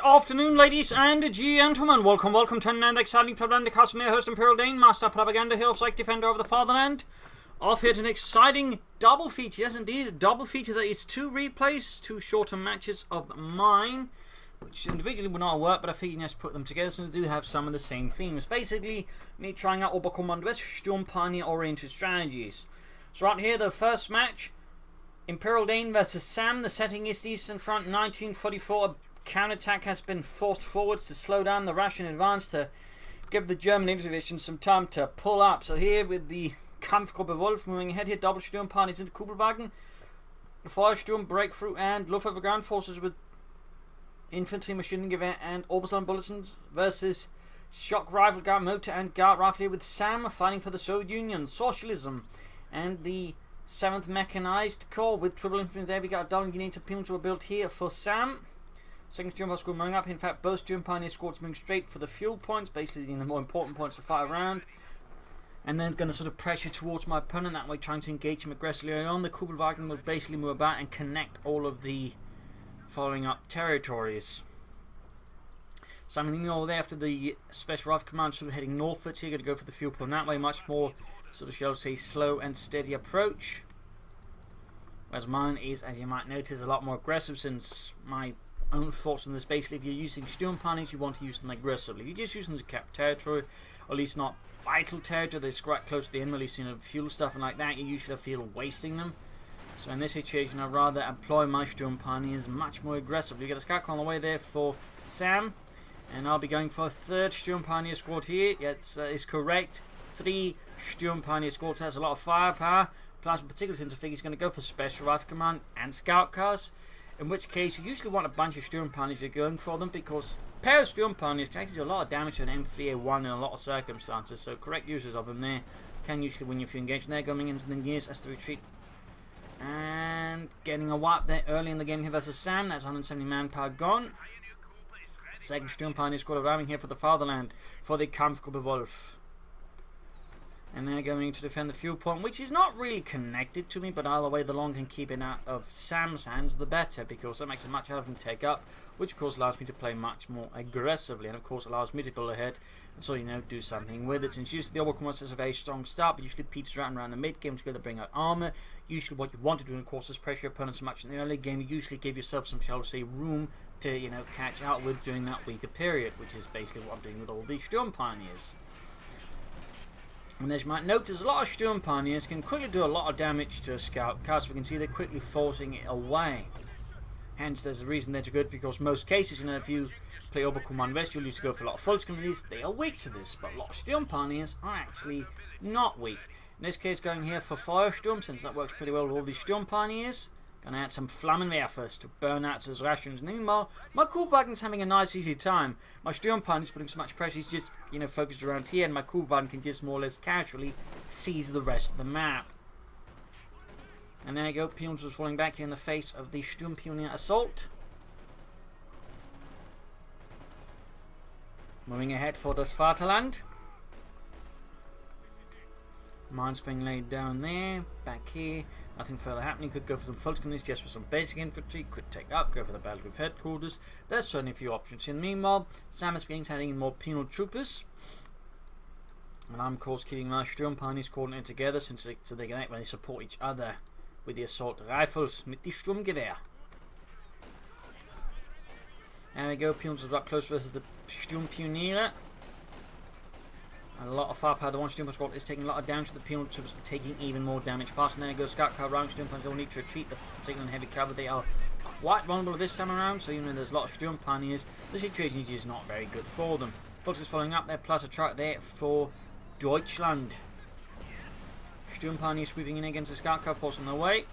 afternoon, ladies and gentlemen. Welcome to another exciting Propagandacaster. I'm your host, ImperialDane, Master Propaganda, Hill Psych Defender of the Fatherland. Off here to an exciting double feature. Yes, indeed, a double feature that is two replays, two shorter matches of mine, which individually would not work, but I figured just put them together since they do have some of the same themes. Basically, me trying out Oberkommando Sturmpioneer oriented strategies. So right here, the first match, ImperialDane versus Sam. The setting is the Eastern Front 1944. A counterattack has been forced forwards to slow down the Russian advance to give the German division some time to pull up. So here with the Kampfgruppe Wolf moving ahead here, double Sturmpioneers into Kugelwagen, Feuersturm, breakthrough, and Luftwaffe ground forces with infantry, machine gewehr, and Obersalon bulletins versus shock rifle, guard motor, and guard rifle here with Sam fighting for the Soviet Union, socialism, and the 7th Mechanized Corps with triple infantry. There we got a double unit of pillars were built here for Sam. Second Sturmpioneer squad moving up. In fact, both Sturmpioneer squads moving straight for the fuel points, basically the more important points to fight around. And then going to sort of pressure towards my opponent, that way trying to engage him aggressively early on. The Kugelwagen will basically move about and connect all of the following up territories. Simon all there after the Special Rifle Command sort of heading northwards here, going to go for the fuel point that way, much more sort of, shall we say, slow and steady approach. Whereas mine is, as you might notice, a lot more aggressive, since my own thoughts on this, basically, if you're using Sturmpioneers, you want to use them aggressively. You just use them to cap territory, or at least not vital territory. They're quite close to the enemy, releasing fuel stuff and like that. You usually feel wasting them. So in this situation, I'd rather employ my Sturmpioneers much more aggressively. You get a scout on the way there for Sam, and I'll be going for a third Sturmpioneer squad here. Yes, that is correct. 3 Sturmpioneer squads has a lot of firepower. Plus, in particular, since I think he's going to go for Special Rifle Command and Scout Cars. In which case, you usually want a bunch of Sturmpioneers if you're going for them, because a pair of Sturmpioneers can actually do a lot of damage to an M3A1 in a lot of circumstances. So correct users of them there can usually win you a few engagements. They're going into the gears as the retreat. And getting a wipe there early in the game here versus Sam. That's 170 manpower gone. Second Sturmpioneer squad arriving here for the fatherland for the Kampfgruppe Wolf. And they're going to defend the fuel point, which is not really connected to me, but either way, the longer I can keep it out of Sam's hands, the better, because that makes it much harder for him to take up, which of course allows me to play much more aggressively, and of course allows me to pull ahead, and so, do something with it. Since usually the Oberkommando has a very strong start, but usually peters around the mid-game to go to bring out armor. Usually what you want to do, of course, is pressure your opponent so much in the early game. You usually give yourself some, shall we say, room to, catch out with during that weaker period, which is basically what I'm doing with all these Sturmpioneers. And as you might notice, a lot of Sturmpioneers can quickly do a lot of damage to a scout car, so we can see they're quickly forcing it away. Hence, there's a reason they're good, because most cases, if you play Oberkommando West, you'll used to go for a lot of Volkskommandos. They are weak to this, but a lot of Sturmpioneers are actually not weak. In this case, going here for Feuersturm, since that works pretty well with all these Sturmpioneers. Gonna add some Flammenwerfers to burn out his rations. And meanwhile, my Kugelwagen's having a nice easy time. My Sturmpioneer's putting so much pressure, he's just, focused around here, and my Kugelwagen can just more or less casually seize the rest of the map. And there you go, Pioners was falling back here in the face of the Sturmpioneer assault. Moving ahead for das Vaterland. Mines being laid down there, back here. Nothing further happening. Could go for some Volkskommandos just for some basic infantry. Could take up, go for the battle group headquarters. There's certainly a few options. In the meanwhile, Sam is beginning to add in more penal troopers. And I'm, of course, keeping my Sturmpioneers coordinated together, since they can act when they support each other with the assault rifles, mit die Sturmgewehr. There we go, Pioners are up close versus the Sturmpioneer. A lot of firepower. The one Sturmpioneer squad is taking a lot of damage to the penal troops, taking even more damage fast. And there goes Scout Car round. Sturmpioneers don't need to retreat, particularly in heavy cavalry. They are quite vulnerable this time around, so even though there's a lot of Sturmpioneers, the situation is just not very good for them. Volks is following up there, plus a truck there for Deutschland. Sturmpioneers sweeping in against the Scout Car, forcing their way.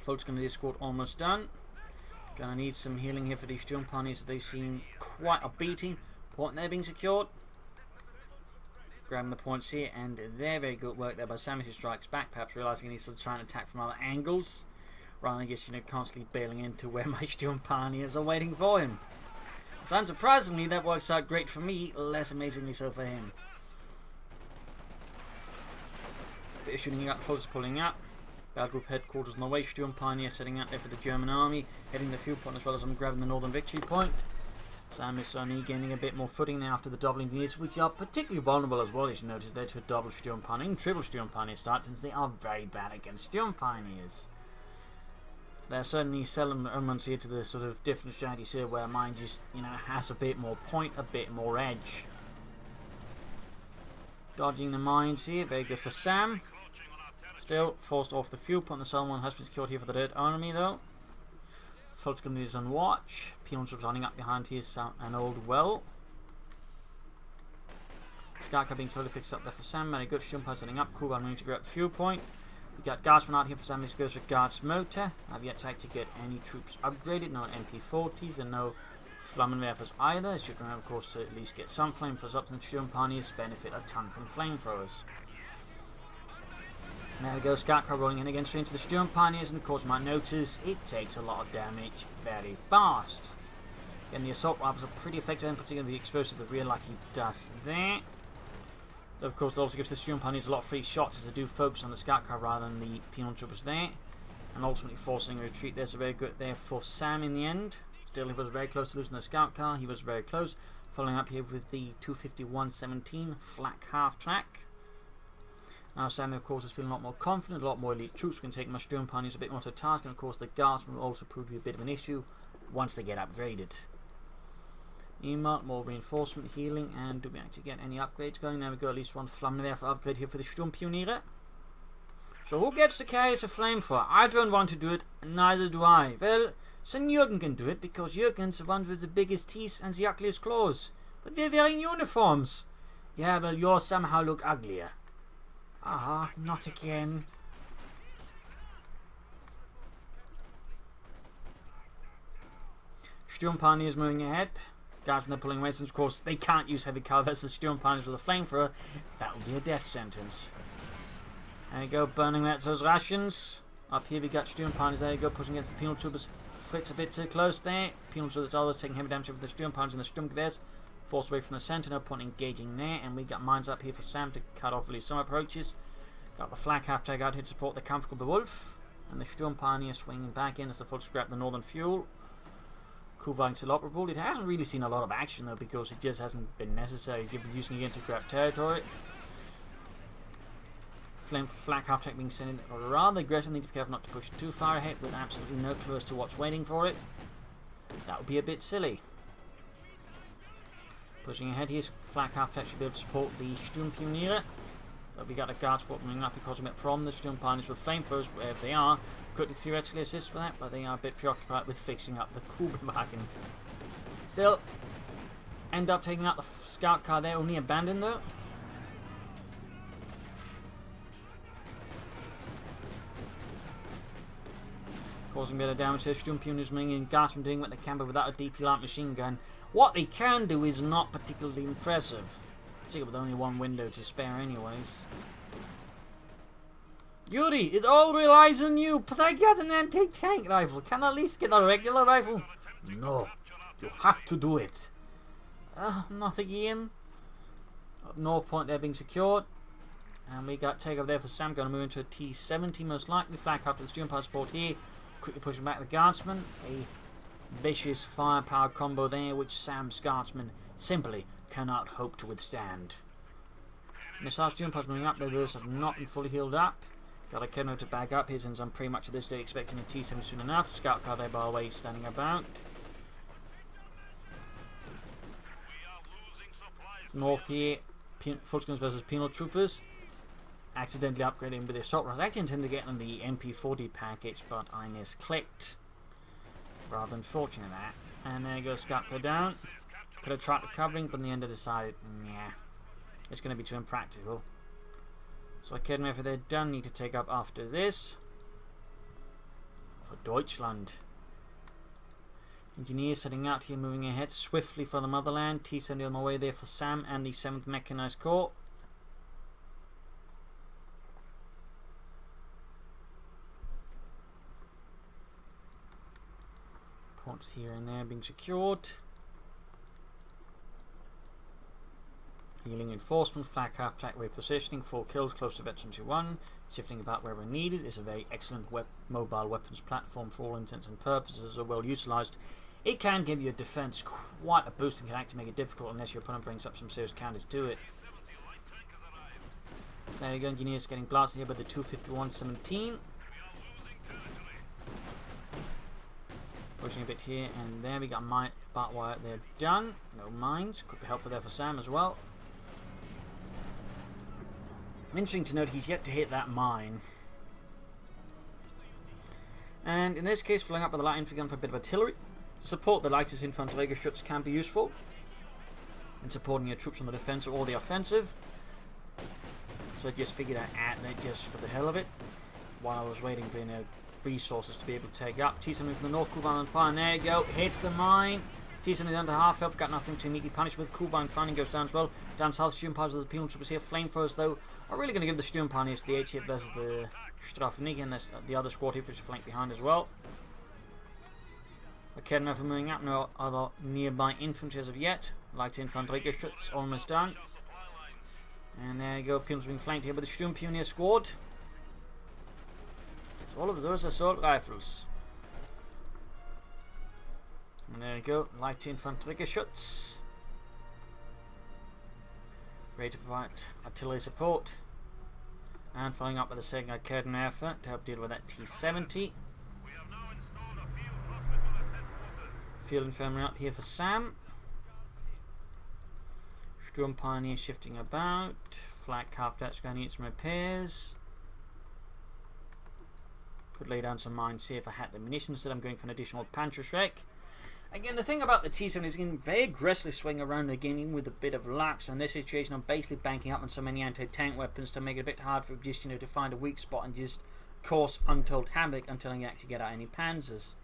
Volks going to be squad almost done. Gonna need some healing here for these Sturmpioneers. They seem quite a beating. Point there being secured. Grabbing the points here, and there, very good work there by Sam. He strikes back, perhaps realising he's trying to attack from other angles, rather than just constantly bailing into where my Sturmpioneers are waiting for him. So unsurprisingly, that works out great for me, less amazingly so for him. Bit of shooting up, forces pulling up. Battle group headquarters on the way. Sturmpioneer setting out there for the German army, heading the fuel point as well as I'm grabbing the northern victory point. Sam is suddenly gaining a bit more footing now after the doubling units, which are particularly vulnerable as well, as you notice. They're to a double Sturm Pioneer and triple Sturm Pioneer start, since they are very bad against Sturm Pioneers. So there are certainly seldom elements here to the sort of different strategies here where mine just, has a bit more point, a bit more edge. Dodging the mines here, very good for Sam. Still forced off the fuel point. The southern one has been secured here for the Red Army though. Feuersturm is on watch. Penal troops lining up behind here, an old well. Scout car being slowly fixed up there for Sam. Very good. Sturm setting up. Cool, I'm going to grab the fuel point. We got Guardsman out here for Sam. This goes with Guards Motor. I've yet to get any troops upgraded. No MP40s and no Flammenwerfers either. It should remember, of course, to at least get some flamethrowers up, and Sturm Pioneers benefit a ton from flamethrowers. There we go, Scout car rolling in again straight into the Sturm Pioneers, and of course, you might notice it takes a lot of damage very fast. Again, the assault rifles are pretty effective, in particular if he exposes the rear like he does there. But of course, it also gives the Sturm Pioneers a lot of free shots as they do focus on the Scout car rather than the penal troopers there, and ultimately forcing a retreat. There's a very good there for Sam in the end. Still, he was very close to losing the Scout car. He was very close. Following up here with the 251-17 flak half track. Now Sam, of course, is feeling a lot more confident, a lot more elite troops can take my Sturm Pioneers a bit more to task, and of course the Guardsmen will also prove to be a bit of an issue once they get upgraded. Meanwhile, more reinforcement, healing, and do we actually get any upgrades going? There we go, at least one Flammenwerfer upgrade here for the Sturm Pioniere. So who gets to carry us a flamethrower? I don't want to do it, and neither do I. Well, son Jürgen can do it, because Jürgen's the one with the biggest teeth and the ugliest claws. But we're wearing uniforms. Yeah, well, you somehow look uglier. Ah, not again. Sturm Pioneers moving ahead. Guardsmen are pulling away, since of course they can't use heavy cavalry versus Sturm Pioneers with a flamethrower. That would be a death sentence. There you go, burning out those rations. Up here we got Sturm Pioneers, there you go, pushing against the penal troopers. Fritz a bit too close there. Penal troopers are taking heavy damage with the Sturm Pioneers and the Sturm Gewehrs. Forced away from the centre, no point engaging there, and we got mines up here for Sam to cut off at least some approaches. Got the flak half tag out here to support the Kampfgruppe Wolf, and the Sturm Pioneer swinging back in as the folks grab the northern fuel. Kuwait still operable. It hasn't really seen a lot of action though, because it just hasn't been necessary. You've been using it again to grab territory. Flak half tag being sent in rather aggressively, to be careful not to push too far ahead with absolutely no clue as to what's waiting for it. That would be a bit silly. Pushing ahead here, flak half tech should be able to support the Sturm Pioniere. So we got a guard squad moving up because of it from the Sturm Pioneers with flamethrowers wherever they are. Could theoretically assist with that, but they are a bit preoccupied with fixing up the Kugelwagen. Still, end up taking out the Scout car there, only abandoned though. Causing a bit of damage to the Sturm Pioneers moving in. Guardsmen doing what they can, but without a DP light machine gun. What they can do is not particularly impressive. Particularly with only one window to spare anyways. Yuri, it all relies on you, but I got an anti-tank rifle. Can I at least get a regular rifle? No, you have to do it. Not again. North point there being secured. And we got takeover there for Sam, going to move into a T-70 most likely. Flak after the Sturm passport here. Quickly pushing back the Guardsmen. A vicious firepower combo there, which Sam's Guardsmen simply cannot hope to withstand. Missile Sturm Pods moving up there, those have not been fully healed up. Got a Keno to bag up here, since I'm pretty much at this day expecting a T-70 soon enough. Scout car there by the way, standing about. North here, Feuersturm versus penal troopers. Accidentally upgrading with the assault rifles. I actually intend to get on the MP40 package, but I misclicked. Rather unfortunate that. And there goes Scout car down. Could have tried recovering, but in the end I decided, nah, it's going to be too impractical. So I can't remember if they're done. Need to take up after this. For Deutschland. Engineers heading out here, moving ahead swiftly for the motherland. T-70 on the way there for Sam and the 7th Mechanized Corps. Points here and there being secured. Healing reinforcement, flak half track repositioning, 4 kills close to Veteran 2-1. Shifting about wherever needed is a very excellent mobile weapons platform for all intents and purposes, are well utilised it can give your defense quite a boost and can actually make it difficult unless your opponent brings up some serious counters to it. There you go, engineers getting blasted here by the 251-17. Pushing a bit here, and there we got mine barbed wire there done. No mines, could be helpful there for Sam as well. Interesting to note, he's yet to hit that mine. And in this case, filling up with the light infantry gun for a bit of artillery. To support the lightest infantry shots can be useful in supporting your troops on the defensive or the offensive. So I just figured out that just for the hell of it, while I was waiting for resources to be able to take up. T-7 from the north, Cool on fire, and there you go, hits the mine. T-7 down to half health, got nothing to immediately punish with. Cool finding goes down as well. Down south, Sturm Pioneers with the penal troopers here. Flamethrowers though are really going to give the Sturm Pioneers the H hit versus the Strafnig, and the other squad here which is flanked behind as well. Okay, now for moving up, no other nearby infantry as of yet. Light infantry it's almost done. And there you go, Pioneers being flanked here by the Sturm Pioneer squad. All of those assault rifles. And there you go, light infantry shots. Ready to provide artillery support. And following up with the second Curtain effort to help deal with that T-70. Field infirmary up here for Sam. Sturm Pioneer shifting about. Flak half that's going to need some repairs. Could lay down some mines here if I had the munitions. Instead I'm going for an additional Panzerschreck. Again, the thing about the T-7 is it can very aggressively swing around the game even with a bit of luck. So in this situation I'm basically banking up on so many anti-tank weapons to make it a bit hard for just to find a weak spot and just cause untold havoc until you actually get out any Panzers.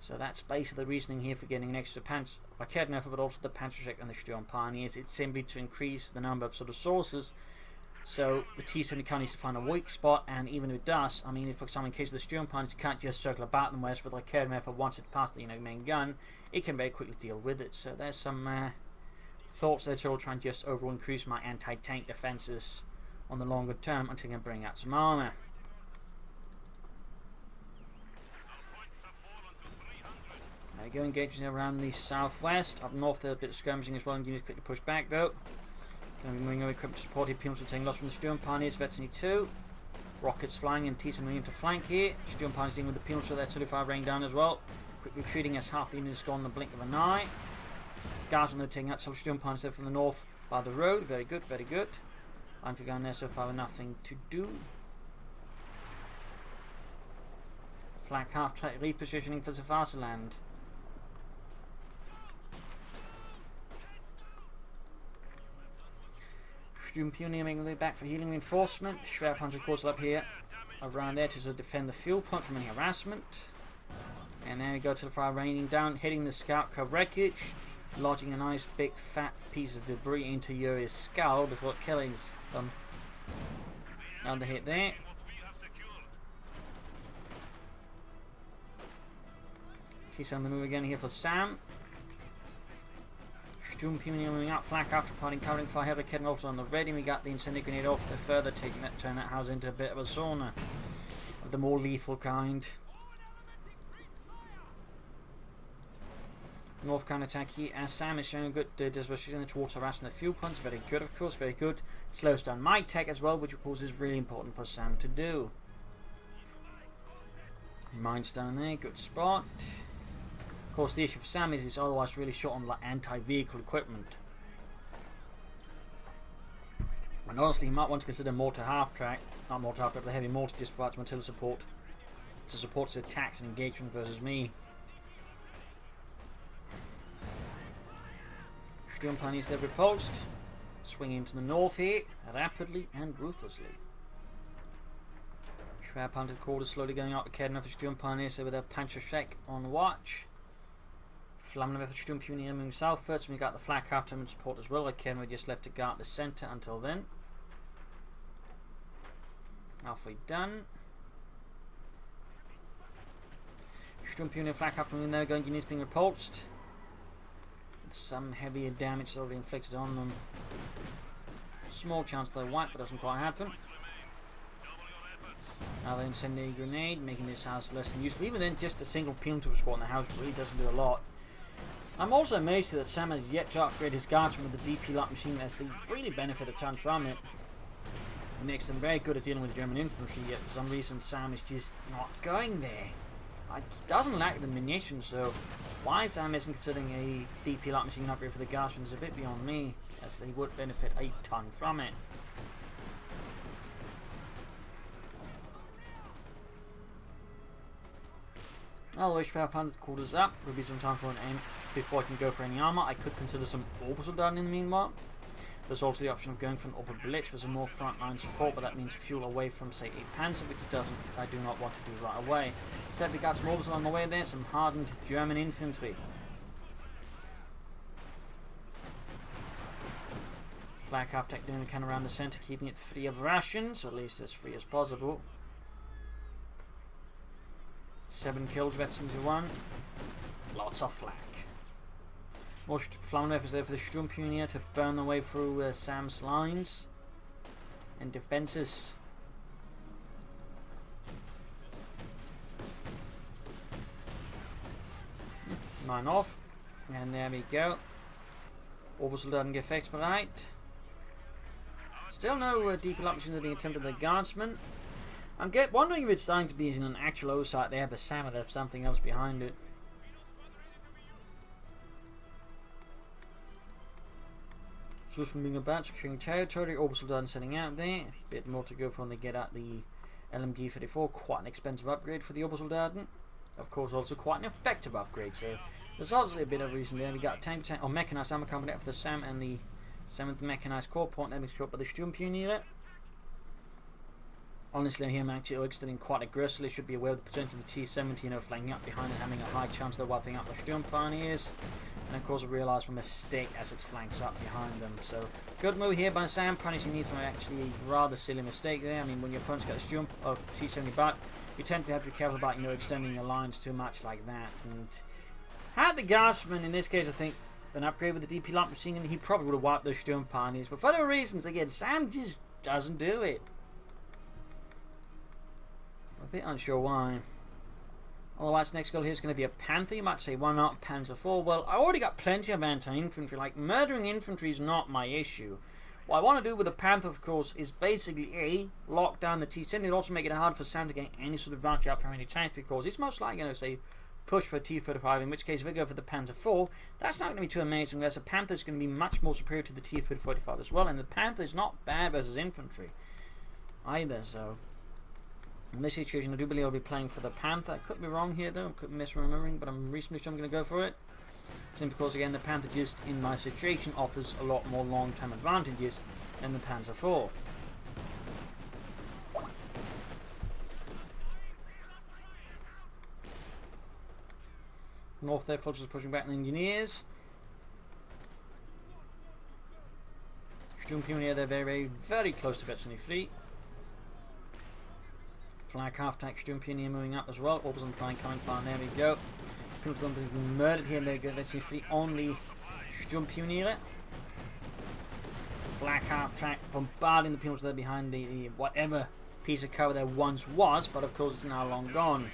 So that's basically the reasoning here for getting an extra Panzer, but also the Panzerschreck and the Sturm Pioneers. It's simply to increase the number of sources. So the T-70 needs to find a weak spot, and even if it does, I mean, if for example in case of the Sturm Pioneers, you can't just circle about them, whereas with like Kermeffer, once it's past the main gun, it can very quickly deal with it. So there's some thoughts there to all try and just overall increase my anti-tank defenses on the longer term until I can bring out some armor. There you go, engaging around the southwest. Up north, there's a bit of skirmishing as well, and you need to quickly push back though. Going to be moving over equipped to support here. Penals are taking loss from the Sturm Pioneers, Veteran 2. Rockets flying and T-7 moving to flank here. Sturm Pioneers dealing with the penals, so their 35 raining down as well. Quick retreating as half the units go on the blink of an eye. Guards on the taking out some Sturm Pioneers there from the north by the road. Very good, very good. I'm for going there so far with nothing to do. Flank half track repositioning for the Vasaland. Sturm Pioneer making their way back for healing reinforcement. Schwerpanzer course up here around there to defend the fuel point from any harassment. And then we go to the far raining down, hitting the scout car wreckage, lodging a nice big fat piece of debris into Yuri's skull before killing them. Another hit there. She's on the move again here for Sam. Sturm Pioneer moving up, flak after parting, covering fire, heavy kitten also on the ready. We got the incendiary grenade off to further turn that house into a bit of a sauna of the more lethal kind. North counter-attack here as Sam is showing a good disposition towards harassing the fuel points. Very good, of course, very good. Slows down my tech as well, which of course is really important for Sam to do. Mines down there, good spot. Of course, the issue for Sam is he's otherwise really short on like anti-vehicle equipment. And honestly, he might want to consider mortar half-track, not mortar half-track, but the heavy mortar just provides some artillery support to support his attacks and engagement versus me. Sturm Pioneers there repulsed, swinging to the north here, rapidly and ruthlessly. Schwerpanzer quarters slowly going up the Kedner for Sturm Pioneers with their Panzerschreck on watch. Flammen for Sturm Pioneer moving south first, and we got the flak after him in support as well. Again, we just left to guard the centre until then. Halfway done. Sturm Pioneer flak after him there, going units being repulsed. With some heavier damage already inflicted on them. Small chance they'll wipe, but doesn't quite happen. Another incendiary grenade, making this house less than useful. Even then, just a single punitive squad in the house really doesn't do a lot. I'm also amazed that Sam has yet to upgrade his guardsmen with the DP lock machine, as they really benefit a ton from it. It makes them very good at dealing with German infantry, yet for some reason Sam is just not going there. He doesn't lack the munitions, so why Sam isn't considering a DP lock machine upgrade for the guardsmen is a bit beyond me, as they would benefit a ton from it. I'll wish Power Panzer quarters up. Will be some time for an aim before I can go for any armor. I could consider some Obersoldaten in the meanwhile. There's also the option of going for an Ober Blitz for some more frontline support, but that means fuel away from, say, a Panzer, which I do not want to do right away. Instead, we got some Orbs along the way there, some hardened German infantry. Flak half-tech doing a can around the centre, keeping it free of rations, or at least as free as possible. 7 kills, veterans to 1. Lots of flak. More Flammenwerfers there for the Sturmpioneer to burn their way through Sam's lines and defences. Nine off. And there we go. Obersoldaten gefechtsbereit. Still no DP lock machines being attempted at the guardsmen. I'm wondering if it's starting to be in an actual O site there, but Sam would have something else behind it. Just moving about, securing territory, Obersoldaten setting out there. Bit more to go for when they get at the LMG-34. Quite an expensive upgrade for the Obersoldaten. Of course, also quite an effective upgrade, so there's obviously a bit of reason there. We got a tank or mechanized armor company for the SAM and the 7th Mechanized Corps, point that makes short by the Sturmpioneer. Honestly, here I'm actually extending quite aggressively. Should be aware of the potential of the T-70 flanking up behind and having a high chance of wiping out the Sturmpioneers. And of course I realised my mistake as it flanks up behind them. So good move here by Sam, punishing me for actually a rather silly mistake there. I mean, when your opponent's got a Sturm or T-70 back, you tend to have to be careful about extending your lines too much like that. And had the guardsman in this case, I think, an upgrade with the DP lock machine, and he probably would have wiped those Sturmpioneers. But for other reasons, again, Sam just doesn't do it. A bit unsure why. Otherwise, next goal here is going to be a Panther. You might say, why not Panzer IV? Well, I already got plenty of anti-infantry. Like, murdering infantry is not my issue. What I want to do with the Panther, of course, is basically lock down the T-70. It'll also make it hard for Sam to get any sort of advantage out from any tanks, because it's most likely going to say push for a T-35. In which case, if we go for the Panzer IV, that's not going to be too amazing. Whereas the Panther is going to be much more superior to the T-45 as well, and the Panther is not bad versus infantry either. So in this situation, I do believe I'll be playing for the Panther. I could be wrong here though, I could be misremembering, but I'm reasonably sure I'm going to go for it. Simply because, again, the Panther just, in my situation, offers a lot more long-term advantages than the Panzer IV. North there, Fulcher's pushing back the engineers. Sturmpioneer, they're very, very close to veteran fleet. Flag half-tank Sturmpioneer moving up as well. Orbs on the flying coming far, there we go. People are going to be murdered here. They're going to fleet only Sturmpioneer. Flag half-tank bombarding the people there behind the whatever piece of cover there once was, but of course it's now long gone.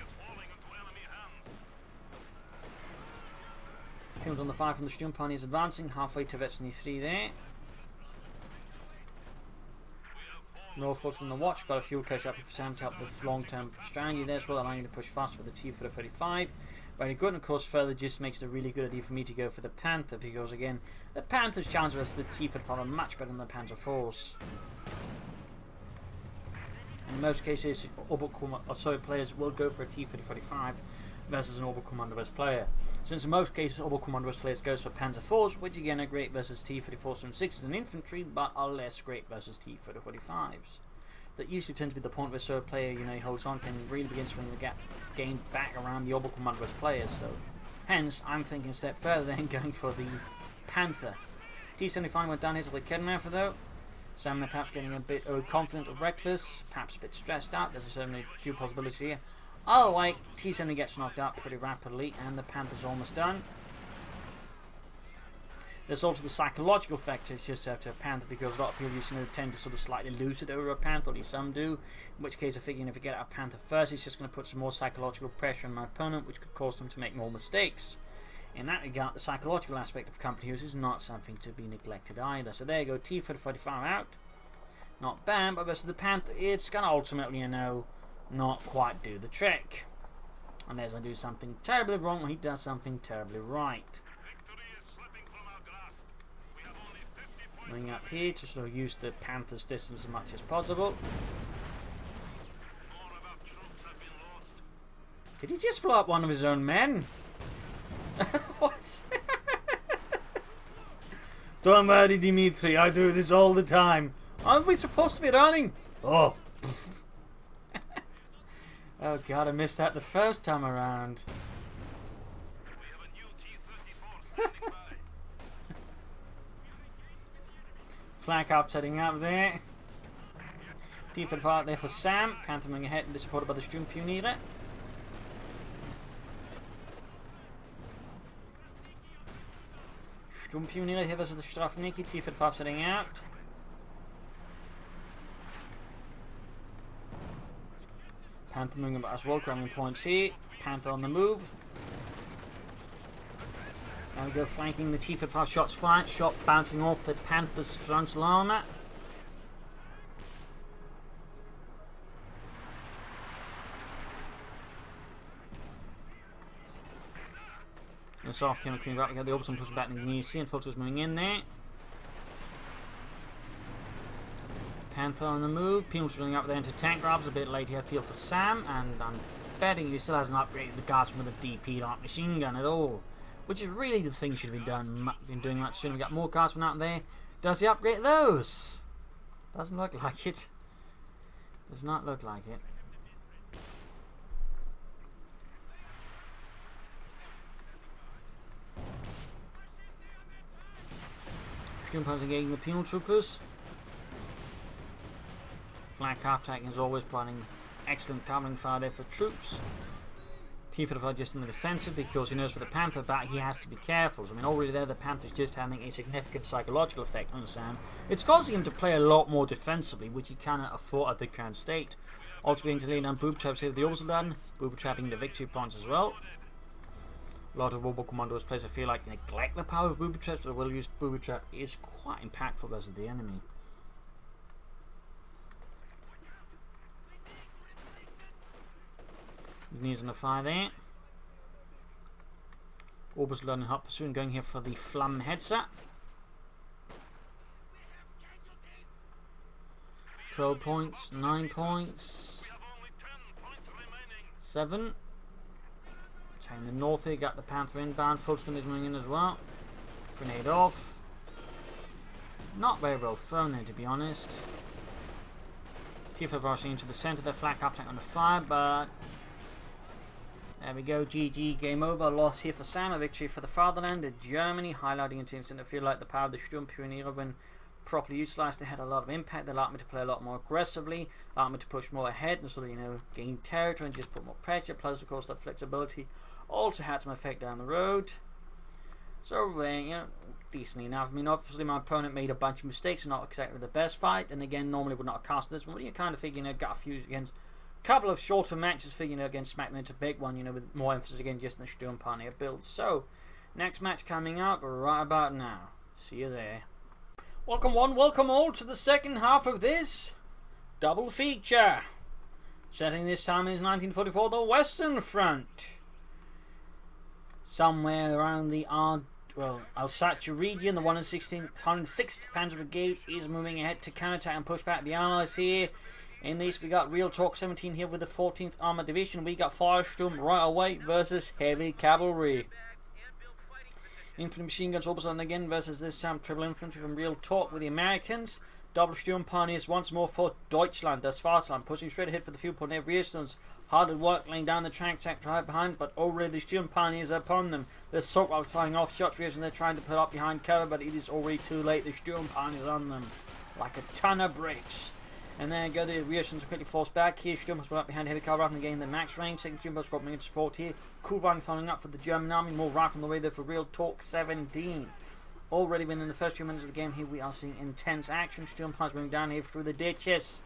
People on the fire from the Sturmpioneers advancing halfway to veteran 3 there. Northward from the watch, got a fuel cache up for Sam to help with long-term strategy there as well, allowing you to push fast for the T-35. Very good, and of course further just makes it a really good idea for me to go for the Panther, because again, the Panther's chances versus the T-35 are much better than the Panzer IVs. And in most cases, players will go for a T-35 versus an Oberkommanderist player. Since in most cases, Oberkommanderist players go for Panzer IVs, which again are great versus T-34s and 6s and infantry, but are less great versus T-35s. That usually tends to be the point where a player, he holds on, can really begin swinging the gap game back around the Oberkommanderist players. So, hence, I'm thinking a step further than going for the Panther. T-75 went down here to the Keddenwerfer though. Sam perhaps getting a bit overconfident or reckless, perhaps a bit stressed out. There's certainly a few possibilities here. Either way, T-70 gets knocked out pretty rapidly, and the Panther's almost done. There's also the psychological factor. It's just after a Panther, because a lot of people used to tend to sort of slightly lose it over a Panther, or at least some do. In which case, I figure if you get a Panther first, it's just going to put some more psychological pressure on my opponent, which could cause them to make more mistakes. In that regard, the psychological aspect of company heroes is not something to be neglected either. So there you go, T for the 45 out. Not bad, but versus the Panther, it's going to ultimately, not quite do the trick. Unless I do something terribly wrong, or he does something terribly right. Going up here to sort of use the Panther's distance as much as possible. Did he just blow up one of his own men? What? Don't worry, Dimitri, I do this all the time. Aren't we supposed to be running? Oh. Oh god, I missed that the first time around. Flank off setting up there. Defensive out there for Sam. Panther moving ahead and supported by the Sturmpioniere. Sturmpioniere here versus the Strafniki. T55 setting out. Panther moving about as well, grabbing points here. Panther on the move. There we go, flanking the T55 shots flank. Shot bouncing off the Panther's frontal armour. The soft camera coming back, we got the Orbison pushing back in the knee, and Photo's moving in there. Panther on the move, Peel's running up there into tank grabs, a bit late here, feel for Sam, and I'm betting he still hasn't upgraded the guardsman with a DP light machine gun at all. Which is really the thing should have been doing much sooner. We got more guardsmen out there. Does he upgrade those? Doesn't look like it. Does not look like it. Sturmpioniere engaging the penal troopers. Flank half attacking is always planning excellent covering fire there for troops. T55 just in the defensive, because he knows for the Panther back he has to be careful. So, already there the Panther's just having a significant psychological effect on Sam. It's causing him to play a lot more defensively, which he cannot afford at the current state. Also being to lean on boob traps here, the also done. Boob trapping the victory points as well. A lot of Robo Commandos players I feel like neglect the power of booby traps, but a well-used booby trap is quite impactful versus the enemy. Knees on the fire there. Orbis learning hot pursuit, going here for the Flam headset. 12 points, 9 points, 7. Taking the north here, got the Panther inbound. Feuersturm is running in as well. Grenade off. Not very well thrown there, to be honest. T5 rushing into the centre, their flak up on the fire, but there we go, GG, game over. Loss here for Sam, a victory for the fatherland, Germany, highlighting into instant. I feel like the power of the Sturmpioniere, when properly utilised, they had a lot of impact. They allowed me to play a lot more aggressively, allowed me to push more ahead and sort of, gain territory and just put more pressure. Plus, of course, that flexibility also had some effect down the road. So, decently enough. Obviously, my opponent made a bunch of mistakes, not exactly the best fight, and again, normally would not have cast this one, but you kind of figure, got a few against a couple of shorter matches for, against SmackDown. It's a big one, with more emphasis again just in the Sturmpioniere build. So, next match coming up right about now. See you there. Welcome one, welcome all to the second half of this double feature. Setting this time is 1944, the Western Front. Somewhere around the Alsace region, the 116th Panzer Brigade is moving ahead to counterattack and push back the Allies here. In this, we got Real Talk 17 here with the 14th Armoured Division. We got Feuersturm right away versus Heavy Cavalry. Infantry machine guns also again versus this time Triple Infantry from Real Talk with the Americans. Double Sturmpioniers once more for Deutschland, das Vaterland, pushing straight ahead for the field point. Their resistance, hard at work laying down the track right behind, but already the Sturmpioniers are upon them. The assault rifles firing off shots, and they're trying to put up behind cover, but it is already too late. The Sturmpioniers on them like a ton of bricks. And there you go, the resistance quickly forced back here. Sturm has put up behind Heavy Cavalry and gained the max range. Second Sturm has got in support here. Kuban following up for the German army. More right on the way there for Real Talk 17. Already within the first few minutes of the game here, we are seeing intense action. Sturmpanzers moving down here through the ditches.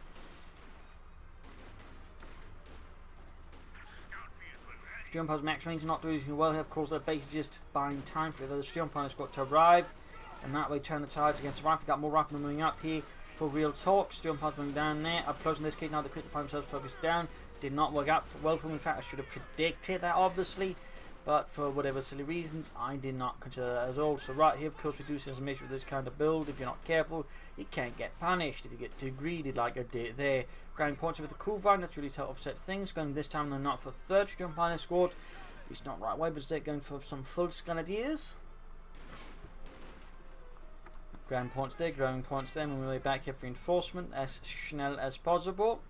Sturmpanzers max range not doing too well here. Of course, they're basically just buying time for the Sturmpanzers got to arrive, and that way turn the tides against the rifle. Got more riflemen moving up here for real talk. Sturmpanzers moving down there. Up close in this case now. They quickly find themselves focused down. Did not work out well for me. In fact, I should have predicted that obviously, but for whatever silly reasons, I did not consider that at all. So right here, of course, we do see some issue with this kind of build. If you're not careful, you can't get punished if you get too greedy like I did there. Ground points with the cavalry, that's really to offset things. Going this time, they're not for third Sturmpanzer squad. It's not right way, but they're going for some full grenadiers. Ground points there, ground points there. Moving way back here for reinforcement as schnell as possible.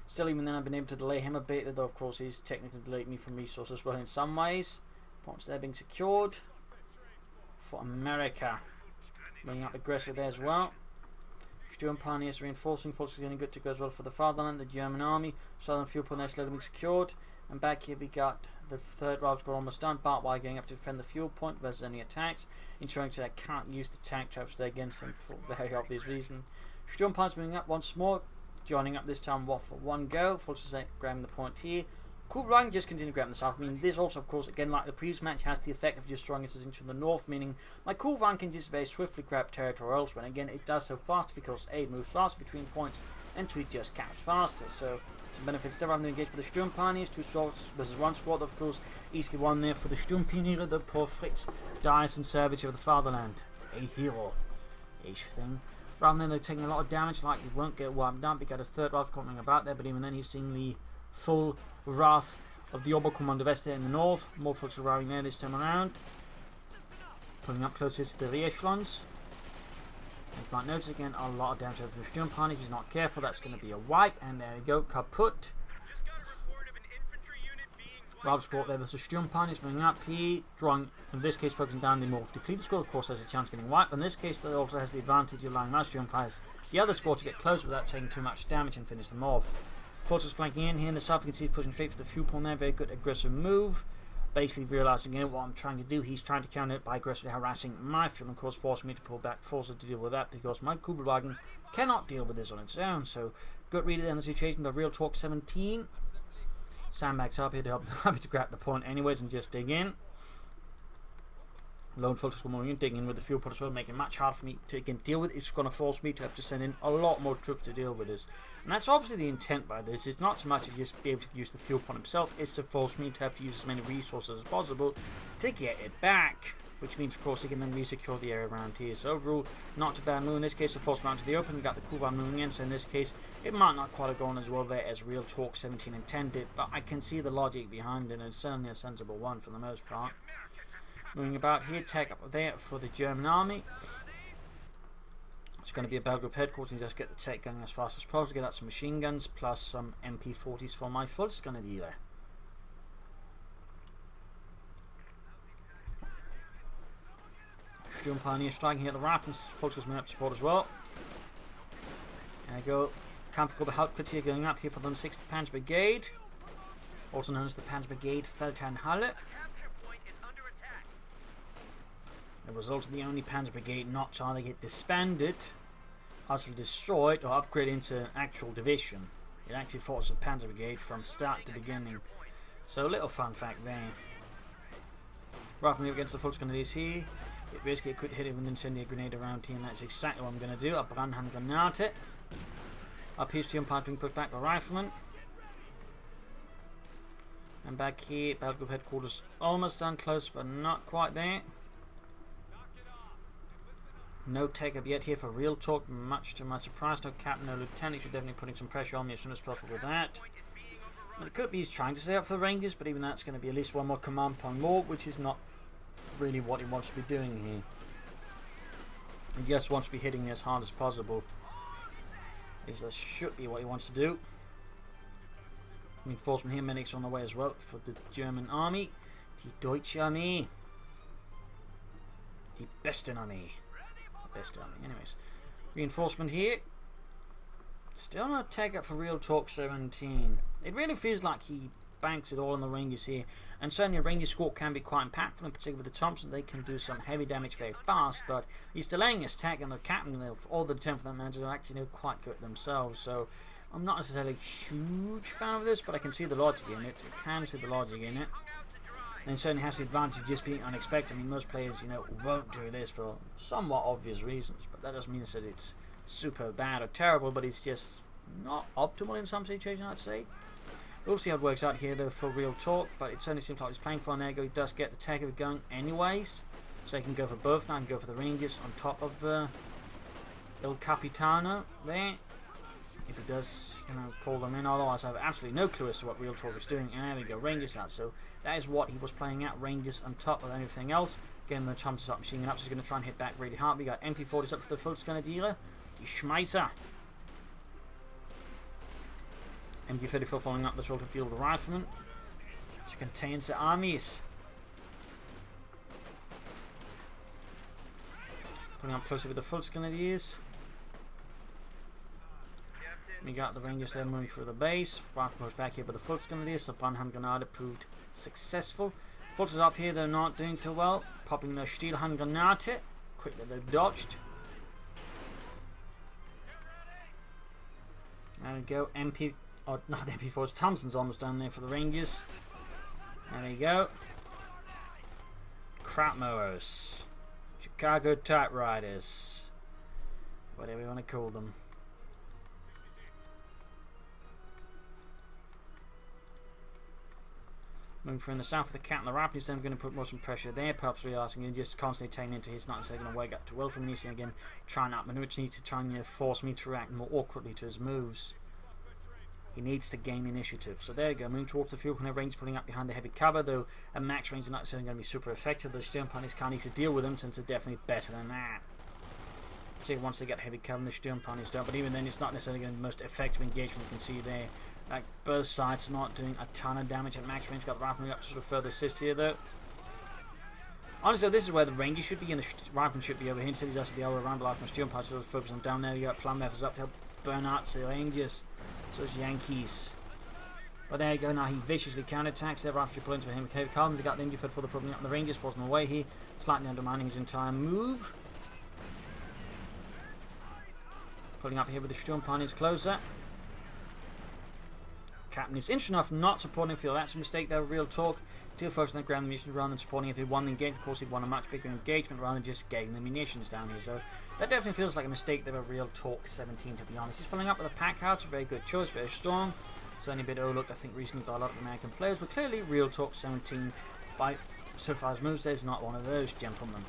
Still, even then, I've been able to delay him a bit, though of course he's technically delayed me from resources as well in some ways. Points there being secured for America. Bringing up aggressive there as well. Sturmpanzer is reinforcing. Forces getting good to go as well for the fatherland, the German army. Southern fuel point there slowly being secured. And back here we got the third rival squad almost done. Bartwire going up to defend the fuel point versus any attacks, ensuring that I can't use the tank traps there against them for very obvious reason. Sturmpanzer moving up once more. Joining up this time for one go. Forces grabbing the point here. Cavalry just continue grabbing the south. I mean, this also, of course, again, like the previous match, has the effect of just drawing us into the north, meaning my cavalry can just very swiftly grab territory elsewhere. And again, it does so fast because A, it moves fast between points, and 2, it just caps faster. So, some benefits there. Having to engage with the Sturmpanzers, 2 squads versus 1 squad, of course, easily won there for the Sturmpioniere. The poor Fritz dies in service of the fatherland. A hero-ish thing. Rather than taking a lot of damage, like he won't get wiped out because his third wrath coming about there, but even then he's seeing the full wrath of the Oberkommando West in the north. More folks arriving there this time around. Pulling up closer to the rear echelons. As you might notice again, a lot of damage over the Sturmpanzer. If he's not careful, that's going to be a wipe, and there we go, kaput. Rival squad there versus Sturmpanzer moving up here, drawing, in this case focusing down the more depleted squad. Of course has a chance of getting wiped. In this case it also has the advantage of allowing my Sturmpanzers, the other squad, to get close without taking too much damage and finish them off. Forces flanking in here in the south, you can see he's pushing straight for the fuel point there. Very good aggressive move. Basically realising what I'm trying to do, he's trying to counter it by aggressively harassing my fuel, and of course forcing me to pull back, forces to deal with that because my Kubelwagen cannot deal with this on its own. So good read in the situation. The real talk 17. Sandbags up here to help, happy to grab the point anyways and just dig in. Lone Fulton Squad moving in, digging in with the fuel pot as well, making it much harder for me to again deal with. It's going to force me to have to send in a lot more troops to deal with this. And that's obviously the intent by this. It's not so much to just be able to use the fuel pot himself, it's to force me to have to use as many resources as possible to get it back. Which means, of course, he can then re-secure the area around here. So overall, not too bad move. In this case, the force round to the open. We got the Kuban moving in. So in this case, it might not quite have gone as well there as Real Talk 17 intended. But I can see the logic behind it. And it's certainly a sensible one for the most part. Moving about here, take up there for the German army. It's going to be a battle group headquarters. Just get the tech going as fast as possible. Get out some machine guns plus some MP40s for my full grenadier. Sturmpanzer striking here at the rifles. Folks moving up support as well. There we go. Kampfgruppe Hauptquartier going up here for the 6th Panzer Brigade, also known as the Panzer Brigade Feldherrnhalle. It was also the only Panzer Brigade not to either get disbanded, utterly destroyed, or upgraded into an actual division. It actually fought as a Panzer Brigade from start to beginning. So a little fun fact there. Rifleman against the Volksgrenadiers here. It basically could hit it with an incendiary grenade around here, and that's exactly what I'm going to do. A Brandhandgranate. Up here, Sturmpanzer being pushed back by Rifleman. And back here, Battle Group Headquarters almost done, close but not quite there. No take up yet here for Real Talk, much to my surprise. No captain, no lieutenant. Should definitely putting some pressure on me as soon as possible with that. And it could be he's trying to set up for the Rangers, but even that's going to be at least one more command point more, which is not really what he wants to be doing here. He just wants to be hitting as hard as possible. At least that should be what he wants to do. Reinforcement here, medics on the way as well for the German army. Die Deutsche Armee. Die Besten Armee. Best army. Anyways, reinforcement here. Still no take up for Real Talk 17. It really feels like he banks it all on the Rangers here. And certainly a Ranger squad can be quite impactful, in particular with the Thompson. They can do some heavy damage very fast, but he's delaying his attack, and the captain, all the 10th of that manager, are actually quite good themselves. So I'm not necessarily a huge fan of this, but I can see the logic in it. I can see the logic in it. And it certainly has the advantage of just being unexpected. I mean, most players, won't do this for somewhat obvious reasons, but that doesn't mean that it's super bad or terrible, but it's just not optimal in some situations, I'd say. We'll see how it works out here, though, for real talk, but it certainly seems like he's playing for an ego. He does get the tech of it going anyways, so he can go for both now and go for the Rangers on top of Il Capitano there. If he does, call them in. Otherwise, I have absolutely no clue as to what Real Talk is doing. And there we go, Rangers out. So that is what he was playing at. Rangers on top of everything else. Again, the Thompson's up, machine gun up. So he's going to try and hit back really hard. We got MP40s up for the Feuersturm dealer. Die Schmeißer. MG34 following up. Let's roll to deal with the rifleman to contain the armies. Putting up closer with the Feuersturm. We got the Rangers there moving through the base. Rifle goes back here, but the Feuersturm the Brandhand Granate proved successful. Forces up here, they're not doing too well. Popping the Stielhand Granate. Quickly they dodged. There we go. Not MP4, Thompson's almost down there for the Rangers. There we go. Crap mowers. Chicago typewriters. Whatever you want to call them. Moving through in the south of the cat and the rapid, he's then going to put more some pressure there, perhaps realizing he's just constantly taking into his not necessarily going to wake up too well from Nisi again, trying to outmaneuver, which needs to try and force me to react more awkwardly to his moves. He needs to gain initiative. So there you go, moving towards the fuel cannon range, pulling up behind the heavy cover, though at max range is not necessarily going to be super effective. The Sturm Ponies can't need to deal with them since they're definitely better than that. So once they get heavy cover, the Sturm Ponies don't, but even then it's not necessarily going to be the most effective engagement you can see there. Like both sides not doing a ton of damage at max range. Got the rifleman up to sort of further assist here though. Honestly, this is where the Rangers should be and the rifleman should be over here. Instead he's actually the other way around, but like Sturm Ponies sort of focus on down there. You got Flammenwerfers up to help burn out the Rangers. So it's Yankees. But there you go, now he viciously counterattacks. Their rifle should pull into him with heavy carbon. They got the Indifed for the problem up the Rangers, forcing away here. Slightly undermining his entire move. Pulling up here with the Sturm Ponies closer. Captain is interesting enough not supporting field. That's a mistake there, real talk. Deal focus on the ground munitions rather than supporting. If he won the engagement, of course he'd won a much bigger engagement rather than just getting the munitions down here. So that definitely feels like a mistake there, a real talk 17 to be honest. He's following up with a pack house, a very good choice, very strong. Certainly a bit overlooked I think recently by a lot of American players, but clearly real talk 17 by so far as moves there's not one of those gentlemen.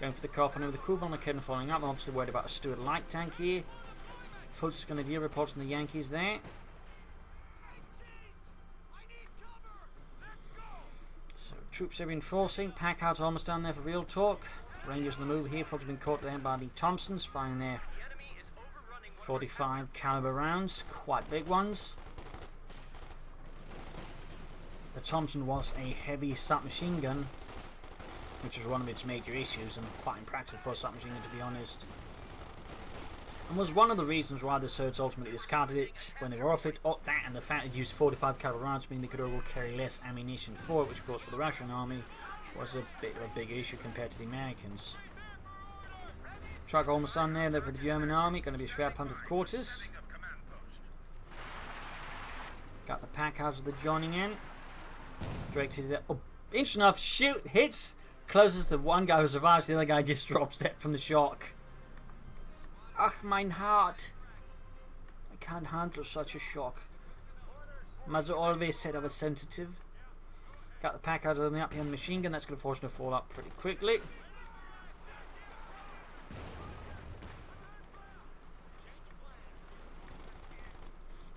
Going for the Coh2 with the Kuban and Kevin following up. I'm obviously worried about a Stuart light tank here. Fultz going to deal reports on the Yankees there. Troops are reinforcing. Pack out almost down there for real talk. Rangers on the move here. Folks have been caught there by the Thompsons, firing their 45 caliber rounds, quite big ones. The Thompson was a heavy submachine gun, which was one of its major issues, and quite impractical for a submachine gun to be honest. And was one of the reasons why the Surds ultimately discarded it when they were off it. Oh, that and the fact it used 45 caliber rounds mean they could overall carry less ammunition for it, which of course for the Russian army was a bit of a big issue compared to the Americans. Truck almost on there though for the German army, going to be a Schwer punted quarters. Got the pack house with the joining in. Drake to the interesting enough, shoot, hits, closes the one guy who survives, the other guy just drops dead from the shock. Ach, mein heart. I can't handle such a shock. As I always said, I was sensitive. Got the pack out of the up here on the machine gun. That's going to force him to fall up pretty quickly.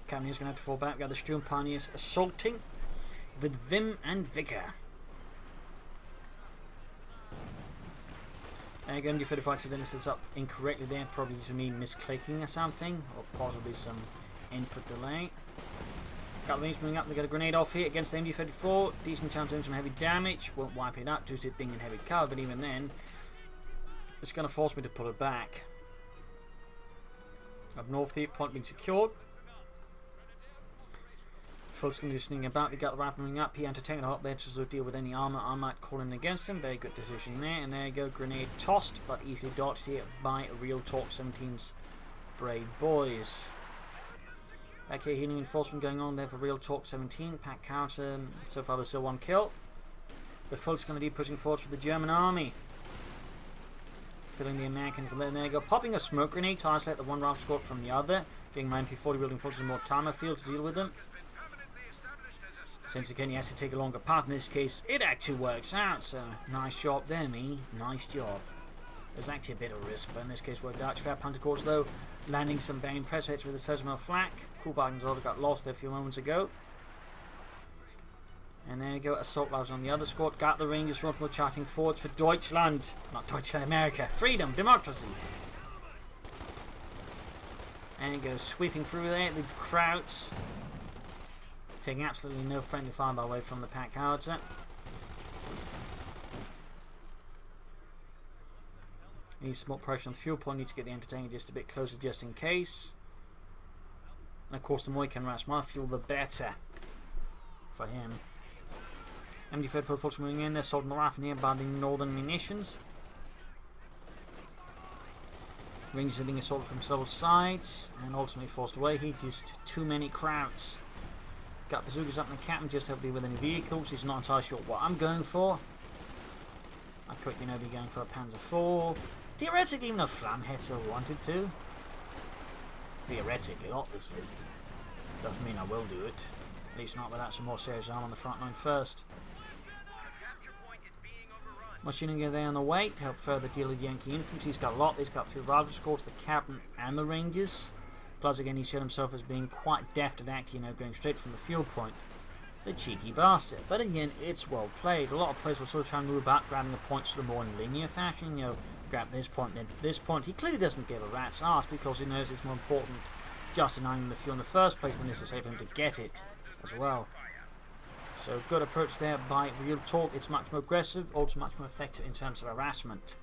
Cavalry's going to have to fall back. We got the Sturm Pioneers assaulting with vim and vigor. Again, if I accidentally set this up incorrectly there, probably to me misclicking or something, or possibly some input delay. Got the wings moving up, we got a grenade off here against the MD-34, decent chance of doing some heavy damage, won't wipe it up due to it being in heavy cover, but even then, it's going to force me to pull it back. Up north here, point being secured. Folks conditioning about. We got the rifleman up. He entertained up there to deal with any armor I might call in against him. Very good decision there. And there you go, grenade tossed, but easily dodged here by Real Talk 17's brave boys. Back here, healing enforcement going on there for Real Talk 17. Pack counter. So far, there's still one kill. But folks going to be pushing forward for the German army. Filling the Americans with there. There you go. Popping a smoke grenade to isolate the one rifle squad from the other. Getting my MP40 wielding folks in more timer field to deal with them. Since again he has to take a longer path in this case, it actually works out. So nice job there, me. Nice job. There's actually a bit of risk, but in this case worked out. Spare Panther Corps though, landing some banging pressure hits with his Feuersturm flak. Cool wagons also got lost there a few moments ago. And there you go, assault rifles on the other squad. Got the Rangers once more charting forwards for Deutschland. Not Deutschland, America. Freedom, democracy. And it goes sweeping through there, the Krauts. Taking absolutely no friendly fire away from the pack howitzer. Needs some more pressure on the fuel point. Need to get the entertainer just a bit closer just in case. And of course the more he can rush my fuel, the better for him. MD-34 folks moving in there, assaulting the rifle nearby the northern munitions. Rangers are being assaulted from several sides and ultimately forced away. He just too many crowds. Got bazookas up in the captain just to help deal with any vehicles. He's not entirely sure what I'm going for. I could, you know, be going for a Panzer IV. Theoretically, even a Flamhetzer wanted to. Theoretically, obviously. Doesn't mean I will do it. At least not without some more serious arm on the front line first. Machining gun there on the way to help further deal with Yankee infantry. He's got a lot. He's got 3 rifle squads, the captain and the Rangers. Plus, again, he showed himself as being quite deft at acting, you know, going straight from the fuel point. The cheeky bastard. But again, it's well played. A lot of players will sort of try and move about, grabbing the points sort of more in linear fashion. You know, grab this point, then this point. He clearly doesn't give a rat's ass because he knows it's more important just denying the fuel in the first place than necessary for him to get it as well. So, good approach there by Real Talk. It's much more aggressive, also much more effective in terms of harassment.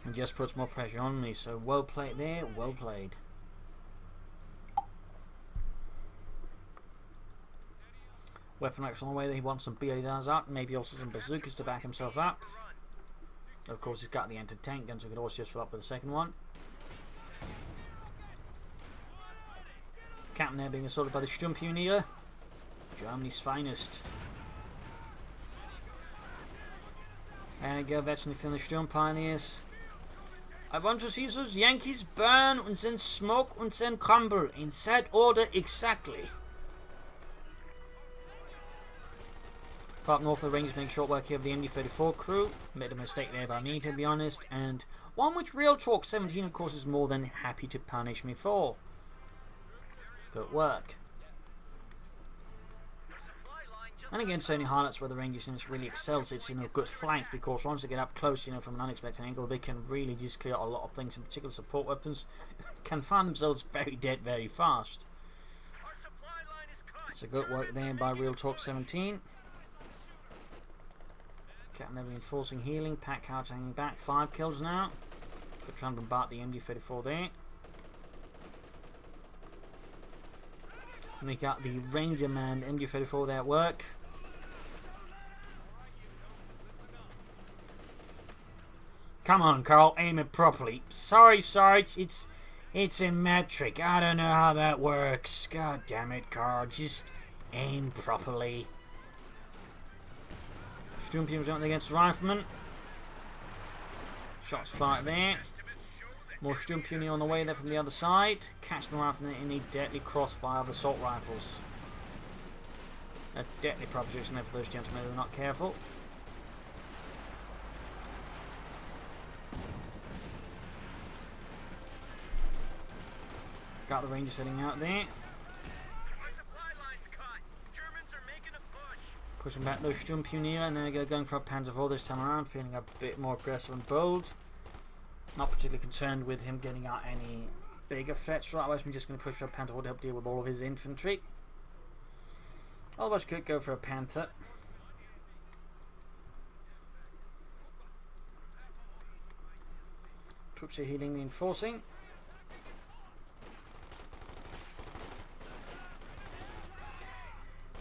And just puts more pressure on me. So, well played there, well played. Weapon racks on the way there. He wants some BARs up, maybe also some bazookas to back himself up. Of course, he's got the anti-tank guns, so we could also just fill up with the second one. Captain there being assaulted by the Sturmpioneer. Germany's finest. And go, veteran feeling the Sturm Pioneers. I want to see those Yankees burn and then smoke and then crumble in that order exactly. Far up north, the Rangers make short work here of the MD-34 crew. Made a mistake there by me, to be honest, and one which Real Talk 17, of course, is more than happy to punish me for. Good work. And again, certainly highlights where the Rangers units really excels. It's, you know, good flanks, because once they get up close, you know, from an unexpected angle, they can really just clear out a lot of things. In particular, support weapons can find themselves very dead very fast. So good work there by Real Talk 17. Captain there reinforcing healing. Pack cards hanging back. 5 kills now. Good trying to bombard the MD-34 there. And we got the Ranger Man MD-34 there at work. Come on, Carl, aim it properly. Sorry, Sarge, it's in metric. I don't know how that works. God damn it, Carl, just aim properly. Sturmpioneers out against the Rifleman. Shots fired there. More Sturmpioneer on the way there from the other side. Catching the Rifleman in the deadly crossfire of assault rifles. A deadly proposition there for those gentlemen who are not careful. Got the Rangers heading out there. Pushing back those Sturmpioneer, and then they go going for a Panzer IV this time around, feeling a bit more aggressive and bold. Not particularly concerned with him getting out any bigger threats right away, so I'm just going to push for a Panther IV to help deal with all of his infantry. Otherwise, could go for a Panther. Troops are healing, reinforcing.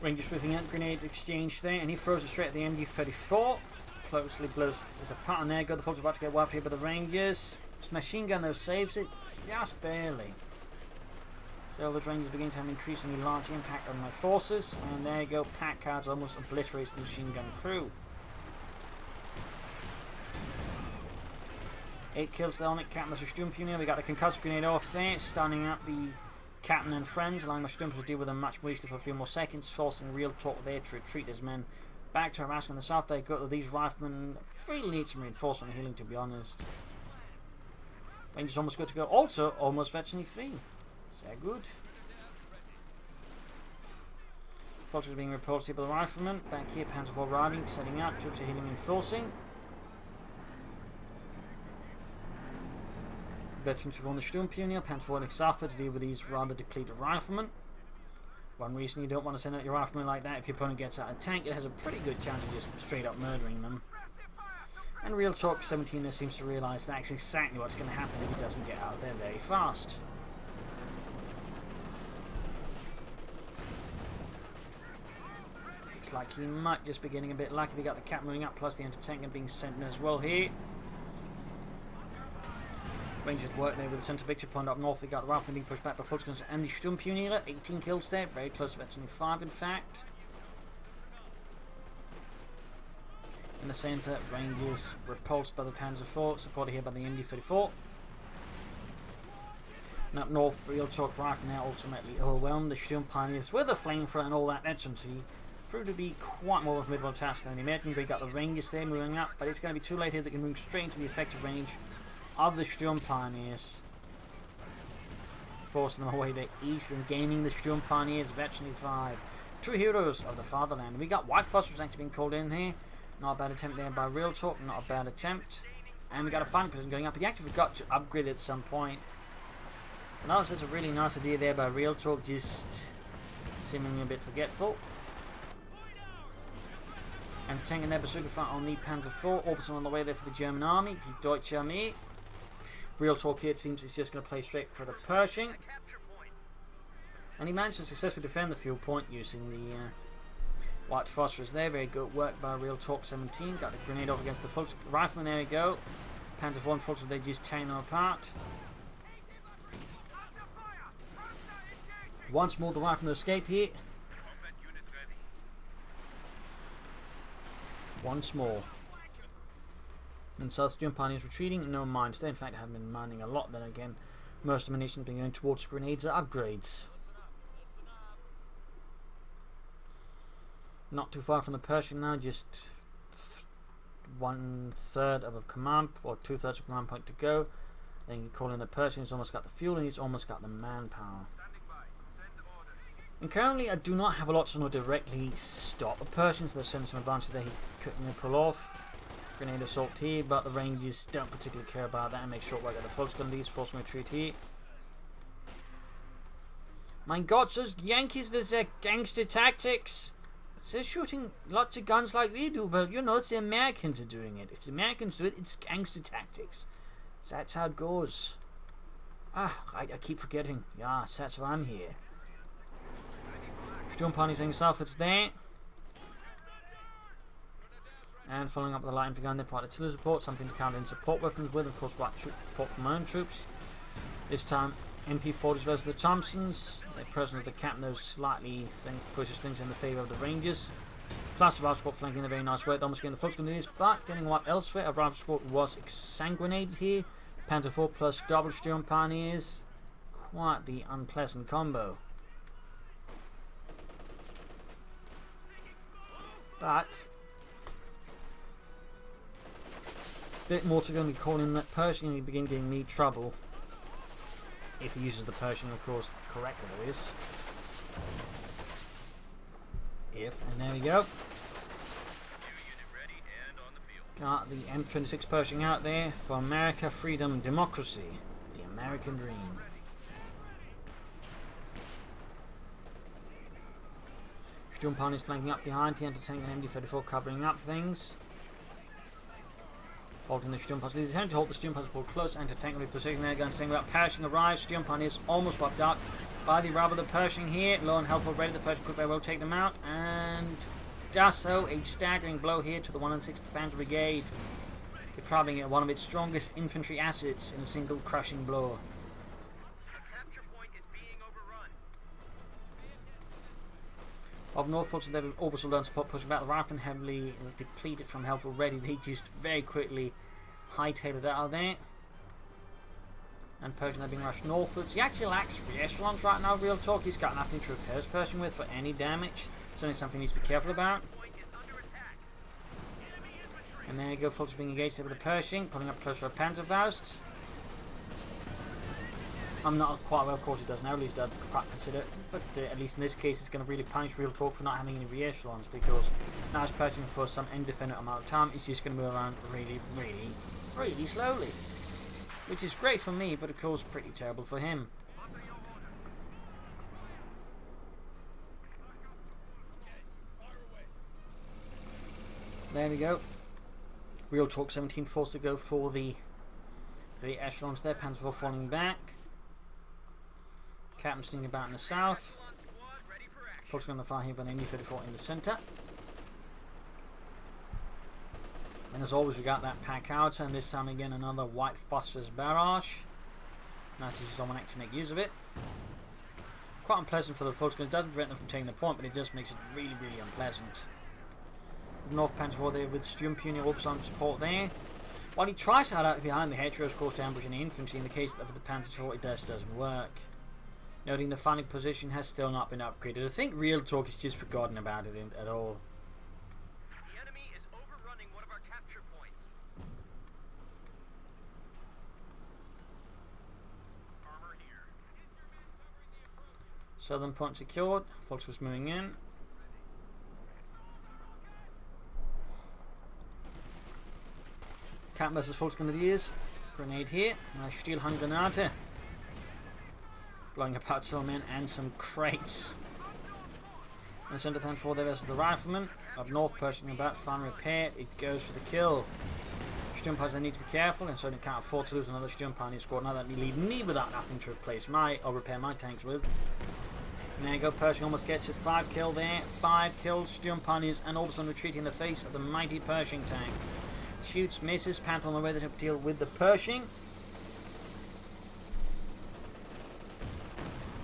Rangers whipping out, grenade exchange there, and he throws it straight at the MD-34. Closely blows. There's a pattern there. The Fulton's about to get wiped here by the Rangers. His machine gun though saves it just barely. Still, those Rangers begin to have an increasingly large impact on my forces, and there you go. Packard almost obliterates the machine gun crew. 8 kills there on it. Captain of Sturmpunier. We got the concussive grenade off there, stunning up the captain and friends, allowing my Sturmpers to deal with them much more easily for a few more seconds, forcing Real Talk there to retreat his men back to harass on the south. They go. These riflemen really need some reinforcement and healing, to be honest. Rangers almost good to go. Also, almost virtually free. So good. Fox is being repulsed here by the riflemen. Back here, Panzer IV riding, setting up. Troops are healing and enforcing. Veterans from the Sturmpunier, Panzer IV Southward to deal with these rather depleted riflemen. One reason you don't want to send out your riflemen like that: if your opponent gets out of tank, it has a pretty good chance of just straight up murdering them. And Real Talk 17 there seems to realise that's exactly what's going to happen if he doesn't get out of there very fast. Looks like he might just be getting a bit lucky. We got the cap moving up, plus the anti-tank gun being sent in as well here. Rangers work there with the centre victory point up north. We got the riflemen being pushed back by Fultons and the Sturmpunier. 18 kills there, very close to actually 5 in fact. In the centre, Rangers repulsed by the Panzer IV, supported here by the MD-34. And up north, Real Talk rifle now ultimately overwhelmed the Sturmpioneers with a flamethrower and all that veterancy. Proved to be quite more of a formidable task than the Americans. We got the Rangers there moving up, but it's going to be too late here. They can move straight into the effective range of the Sturmpioneers, forcing them away there east and gaining the Sturmpioneers virtually 5. True heroes of the fatherland. We got White Phosphorus actually being called in here. Not a bad attempt there by Real Talk, not a bad attempt. And we got a fighting position going up. He actually forgot to upgrade at some point. And that was just a really nice idea there by Real Talk, just seemingly a bit forgetful. And taking their bazooka fight on the Panzer IV, also on the way there for the German army, the Deutsche Armee. Real Talk here, it seems he's just going to play straight for the Pershing. And he managed to successfully defend the fuel point using the White Phosphorus there. Very good work by Real Talk 17. Got the grenade off against the rifleman, there we go. Panzer IV and Phosphorus, they just tearing them apart. Once more the rifleman escape here. Once more. And South Sturmpioneers retreating, no mines. They in fact have been mining a lot then again. Most ammunition has been going towards grenades or upgrades. Not too far from the Pershing now, just 1/3 of a command, or 2/3 of a command point to go. Then you call in the Pershing, he's almost got the fuel and he's almost got the manpower. And currently I do not have a lot to directly stop a Pershing, so there's some advantage there he couldn't pull off. Grenade assault here, but the Rangers don't particularly care about that and make short work of the Volksgundies, force them retreat here. My god, those Yankees with their gangster tactics! They're shooting lots of guns like we do, but you know, it's the Americans are doing it. If the Americans do it, it's gangster tactics. So that's how it goes. Ah, I keep forgetting. Yeah, that's why I'm here. Sturmpioneers in southwards there. And following up with the light infantry gun, they provide artillery support, something to counter in support weapons with, of course, black support from my own troops. This time, MP40s versus the Thompsons. The presence of the captain, those slightly pushes things in the favour of the Rangers. Plus, the rifle squad flanking in a very nice way, almost getting the Volksgundiers, but getting wiped elsewhere. A rifle squad was exsanguinated here. Panzer IV plus double Sturmpioneers. Quite the unpleasant combo. But a bit more to go and call in that Pershing and begin giving me trouble. If he uses the Pershing, of course, correctly there is. If, and there we go. Got the M26 Pershing out there for America, freedom, democracy. The American dream. Sturmpioneers flanking up behind, the anti-tank and MD-34 covering up things. Holding the Sturmpioneers. They attempt to hold the Sturmpioneers pulled close. Anti-tank will be positioning their guns, saying about Pershing arrives. Sturmpioneers almost wiped out. by the rather the Pershing here. Low on health already. The Pershing could very well take them out. And does so. A staggering blow here to the 106th Panzer Brigade, depriving it of one of its strongest infantry assets in a single crushing blow. Of North forces, they've also learned support pushing back the riflemen, heavily depleted from health already. They just very quickly hightailed it out of there. And Pershing are being rushed northwards. He actually lacks re-echelons right now, real talk. He's got nothing to repair his Pershing with for any damage. Certainly something he needs to be careful about. And there you go, folks being engaged with the Pershing, pulling up close for a Panzerfaust. I'm not quite well, of course he does now, at least I'd quite consider it. But at least in this case, it's going to really punish Real Talk for not having any re-echelons, because now it's Pershing for some indefinite amount of time. It's just going to move around really slowly. Which is great for me, but of course pretty terrible for him. There we go. Real Talk 17 forced to go for the echelons there. Panzer IV falling back. Captain sneaking about in the south. Focusing on the far here by the MU-34 in the centre. And as always, we got that pack out, and this time again another white phosphorus barrage. Nice to see someone actually make use of it. Quite unpleasant for the folks, because it doesn't prevent them from taking the point, but it just makes it really unpleasant. North Panzer IV there with Sturmpuner also on support there. While he tries to hide out behind the hedgerows, of course, to ambush any infantry, in the case of the Panzer IV, it doesn't work. Noting the flank position has still not been upgraded. I think Real Talk has just forgotten about it at all. The enemy is overrunning one of our capture points. Armor here. Southern point secured. Volkswagen's moving in. Captain versus Volksgrenadiers. Grenade here. Nice Stielhandgranate. Blowing apart some men and some crates. And Centre Pan 4 there versus the Riflemen. Of North Pershing about, fine repair. It goes for the kill. Sturmpanzers, they need to be careful, and certainly can't afford to lose another Sturmpanzer squad now that we leave me without nothing to replace or repair my tanks with. And there you go, Pershing almost gets it. 5 kill there. 5 kills, Sturmpanzers, and all of a sudden retreating in the face of the mighty Pershing tank. Shoots, misses, Panther on the way to deal with the Pershing.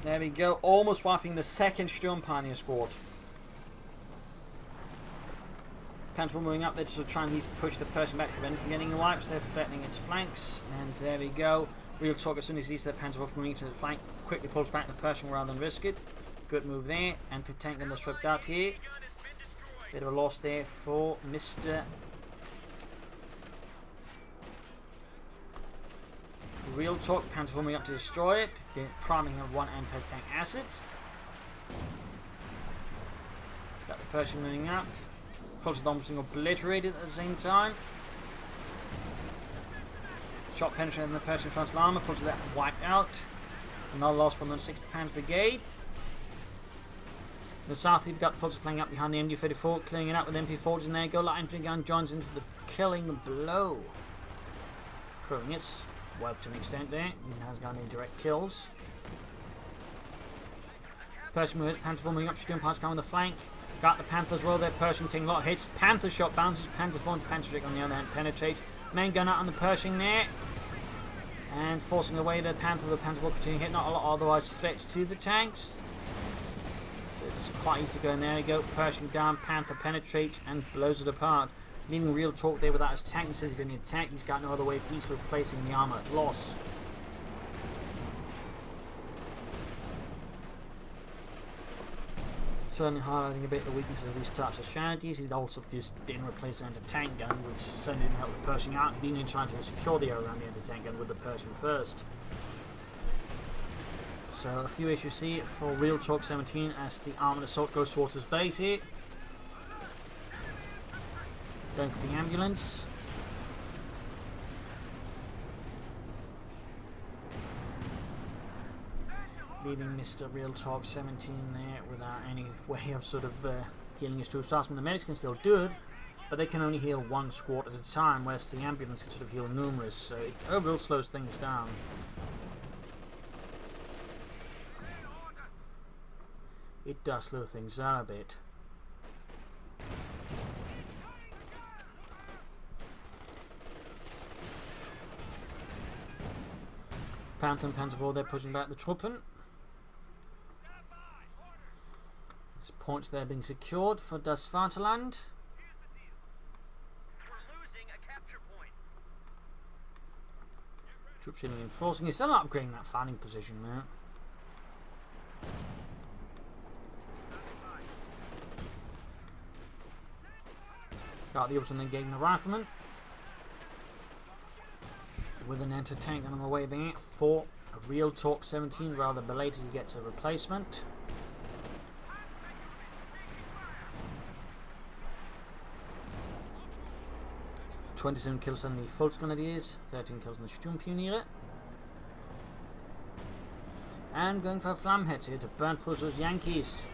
There we go, almost wiping the second Sturmpanzer squad. Panther moving up there to try and push the Pershing back, prevent from getting wipes. They're threatening its flanks, and there we go. Real Talk, as soon as he sees the Panzer moving to the flank, quickly pulls back the Pershing rather than risk it. Good move there, anti-tank gun stripped out here. Bit of a loss there for Mr. Real Talk. Panzer moving up to destroy it, priming of 1 anti-tank asset. Got the Pershing moving up. Forces almost being obliterated at the same time. Shot penetrating the Pershing frontal armour. Forces that wiped out. Another loss from the 6th Panzer Brigade. In the south, we've got the forces flying up behind the MU-34, clearing it up with MP40s, and there you go. Light infantry gun joins in for the killing blow. Proving it's well to an extent there. He has got any direct kills. Pershing moves, Panther moving up, Sturmpanzer coming on the flank. Got the Panther as well there, Pershing taking a lot of hits. Panther shot bounces, Panther form, Panther on the other hand penetrates. Main gun out on the Pershing there. And forcing away the Panther will continue hit, not a lot otherwise threats to the tanks. So it's quite easy to go in. There you go, Pershing down, Panther penetrates and blows it apart. Leaving Real Talk there without his tank. He says he didn't need a tank, he's got no other way of peacefully replacing the armour. Loss. Certainly highlighting a bit the weaknesses of these types of strategies. He also just didn't replace the anti-tank gun, which certainly didn't help the Pershing out. He didn't try to secure the area around the anti-tank gun with the Pershing first. So a few issues here for Real Talk 17 as the armoured assault goes towards his base here. Going for the ambulance. Leaving Mr. Real Talk 17 there without any way of sort of healing his troops fast. The medics can still do it, but they can only heal 1 squad at a time, whereas the ambulance can sort of heal numerous, so it overall slows things down. it does slow things down a bit. Panther and Panzer, they're pushing back the Truppen. This points there being secured for Das Vaterland. We're losing a capture point. Troops in reinforcing. He's still not upgrading that fighting position there. Got the others and then getting the riflemen. With an anti-tank on the way there for a real Talk 17, rather belated he gets a replacement. "27 kills on the Volksgrenadiers, 13 kills on the Sturmpioniere. And going for a Flammheads here to burn for those Yankees.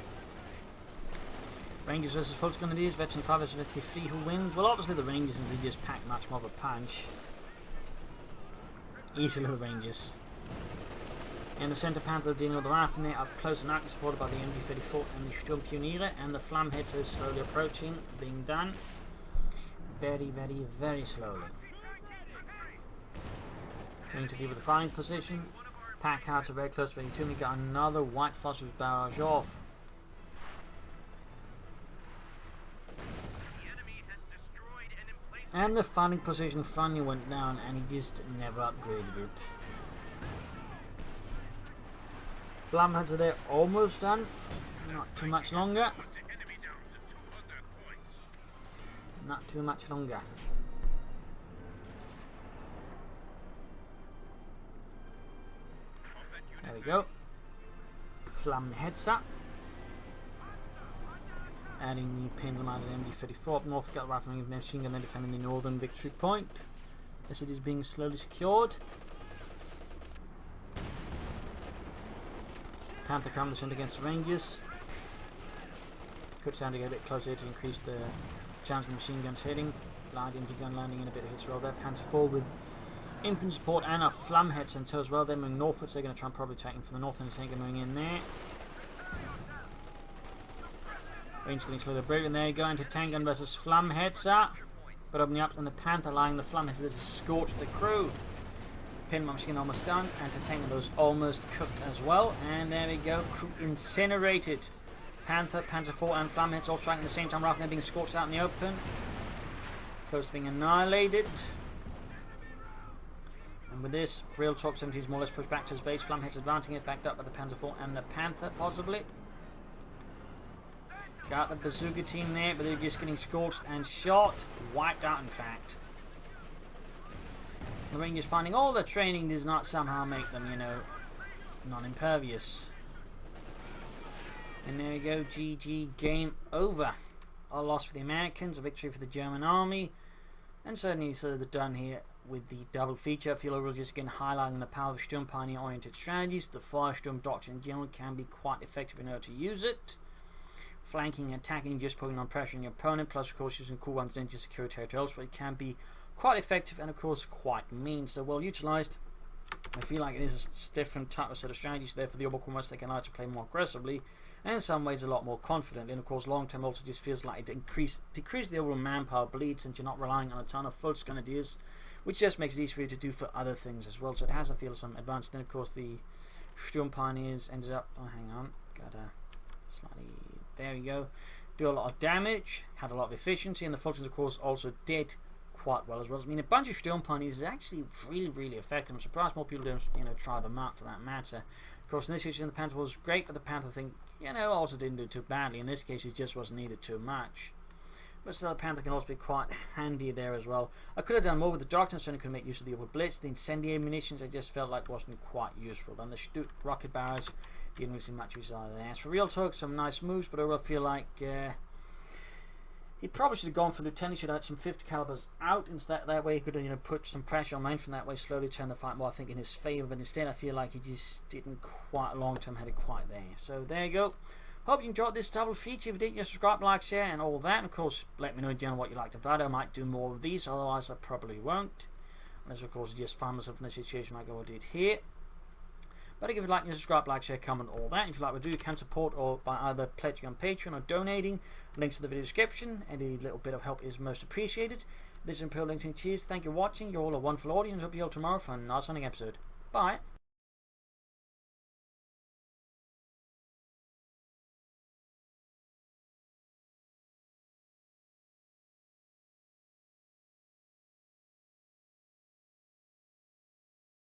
Rangers versus Volksgrenadiers, veteran 5 versus veteran 3, who wins? Well, obviously the Rangers, since they just pack much more of a punch. Easily the Rangers. In the centre, Panther dealing with the Riflemen up close and active, supported by the MD-34 and the Sturmpioniere, and the Flammheads is slowly approaching, being done. Very, very, very slowly. Going to deal with the firing position. Pack cards are very close to being two. We got another White Phosphorus barrage off. And the fighting position finally went down, and he just never upgraded it. Flammheads are there, almost done. Not too much longer. Not too much longer. There we go. Flammheads up. Adding the pin mounted MD-34 up north, got the rifleman machine gun, then defending the northern victory point. As it is being slowly secured. Panther comes in against the Rangers. Cuts down to get a bit closer to increase the chance of the machine guns hitting. Light infantry gun landing in a bit of hits roll there. Panther forward with infantry support and a Flammhead center as well. They're moving northwards. They're going to try and probably take him from the north, and they're moving in there. Range getting slowly breaking there. Going to tank gun versus Flammheads but opening up, and the Panther lying the Flammheads. This is scorched the crew. Pin machine almost done, and to tank those almost cooked as well. And there we go, crew incinerated. Panther, Panzer 4 and Flammheads all striking at the same time, rather than being scorched out in the open. Close to being annihilated. And with this, real Talk 17 is more or less pushed back to his base. Flammheads advancing it, backed up by the Panzer 4 and the Panther possibly. Got the bazooka team there, but they're just getting scorched and shot. Wiped out, in fact. The Rangers finding all their training does not somehow make them, non-impervious. And there we go, GG, game over. A loss for the Americans, a victory for the German army. And certainly they're done here with the double feature. I feel overall just again highlighting the power of Sturm Pioneer oriented strategies. The Feuersturm doctrine in general can be quite effective in order to use it. Flanking, attacking, just putting on pressure on your opponent, plus of course using cool ones then to secure territory elsewhere. It can be quite effective and of course quite mean, so well utilised. I feel like it is a different type of set of strategies there for the Oberkommanders. They can like to play more aggressively and in some ways a lot more confident, and of course long term also just feels like it decrease the overall manpower bleed, since you're not relying on a ton of Volksgrenadiers, which just makes it easier for you to do for other things as well, so it has I feel some advantage. Then of course the Sturm Pioneers ended up, gotta slightly, there we go, do a lot of damage, had a lot of efficiency, and the Volksgrenadiers of course also did quite well as well. I mean, a bunch of Sturm Pioneers is actually really effective. I'm surprised more people don't try them out for that matter. Of course in this situation the Panther was great, but the Panther thing also didn't do too badly. In this case it just wasn't needed too much. But still the Panther can also be quite handy there as well. I could have done more with the Darkness, so I could make use of the Blitz. The incendiary munitions I just felt like wasn't quite useful. Then the Stutt rocket barrage didn't really see much use either there. As for real talk, some nice moves, but I feel like he probably should have gone for Lieutenant. He should have had some 50 calibers out instead. That way he could have put some pressure on main from that way, slowly turn the fight more I think in his favour. But instead I feel like he just didn't quite long term had it quite there. So there you go. Hope you enjoyed this double feature. If you did, subscribe, like, share and all that. And of course let me know in general what you liked about it. I might do more of these, otherwise I probably won't. Unless of course I just find myself in a situation like I did here. But if you like, subscribe, like, share, comment, all that. If you like what we do, you can support or by either pledging on Patreon or donating. Links in the video description. Any little bit of help is most appreciated. This is Imperial Dane. Cheers. Thank you for watching. You're all a wonderful audience. Hope you all tomorrow for another hunting episode. Bye.